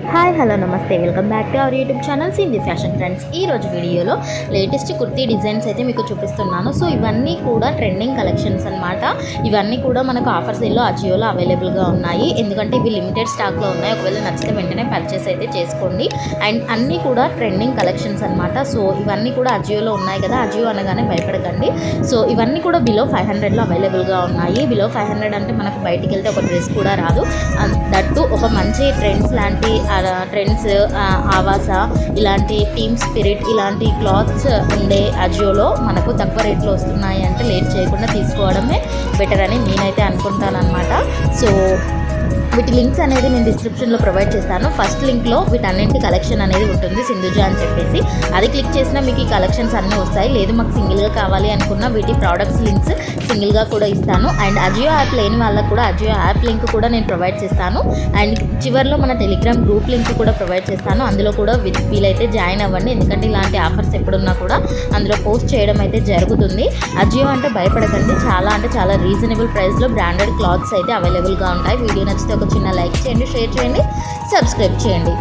Hi hello నమస్తే, welcome back to our YouTube channel Sindhi fashion friends. ఈ రోజు వీడియోలో లేటెస్ట్ కుర్తీ డిజైన్స్ అయితే మీకు చూపిస్తున్నాను. సో ఇవన్నీ కూడా ట్రెండింగ్ కలెక్షన్స్ అనమాట. ఇవన్నీ కూడా మనకు ఆఫర్ సేల్లో అజియోలో అవైలబుల్గా ఉన్నాయి. ఎందుకంటే ఇవి లిమిటెడ్ స్టాక్లో ఉన్నాయి. ఒకవేళ నచ్చితే వెంటనే పర్చేస్ అయితే చేసుకోండి. అండ్ అన్నీ కూడా ట్రెండింగ్ కలెక్షన్స్ అనమాట. సో ఇవన్నీ కూడా అజియోలో ఉన్నాయి కదా, అజియో అనగానే భయపడకండి. సో ఇవన్నీ కూడా బిలో 500లో అవైలబుల్గా ఉన్నాయి. బిలో 500 అంటే మనకు బయటికి వెళ్తే ఒక డ్రెస్ కూడా రాదు. దట్టు ఒక మంచి ట్రెండ్స్ లాంటి ట్రెండ్స్, ఆవాస, ఇలాంటి టీమ్ స్పిరిట్ ఇలాంటి క్లాత్స్ ఉండే అజియోలో మనకు తక్కువ రేట్లో వస్తున్నాయి అంటే లేట్ చేయకుండా తీసుకోవడమే బెటర్ అని నేనైతే అనుకుంటాను అనమాట. సో వీటి లింక్స్ అనేది నేను డిస్క్రిప్షన్లో ప్రొవైడ్ చేస్తాను. ఫస్ట్ లింక్లో వీటన్నింటి కలెక్షన్ అనేది ఉంటుంది, సింధుజ అని చెప్పేసి. అది క్లిక్ చేసినా మీకు ఈ కలెక్షన్స్ అన్నీ వస్తాయి. లేదు మాకు సింగిల్గా కావాలి అనుకున్న వీటి ప్రోడక్ట్స్ లింక్స్ సింగిల్గా కూడా ఇస్తాను. అండ్ అజియో యాప్ లేని వాళ్ళకు కూడా అజియో యాప్ లింక్ కూడా నేను ప్రొవైడ్ చేస్తాను. అండ్ చివరిలో మన టెలిగ్రామ్ గ్రూప్ లింక్ కూడా ప్రొవైడ్ చేస్తాను. అందులో కూడా వీలైతే జాయిన్ అవ్వండి. ఎందుకంటే ఇలాంటి ఆఫర్స్ ఎప్పుడున్నా కూడా అందులో పోస్ట్ చేయడం అయితే జరుగుతుంది. అజియో అంటే భయపడకండి, చాలా అంటే చాలా రీజనబుల్ ప్రైస్లో బ్రాండెడ్ క్లాత్స్ అయితే అవైలబుల్గా ఉంటాయి. వీడియో నచ్చితే ఒక చిన్న లైక్ చేయండి, షేర్ చేయండి, సబ్స్క్రైబ్ చేయండి.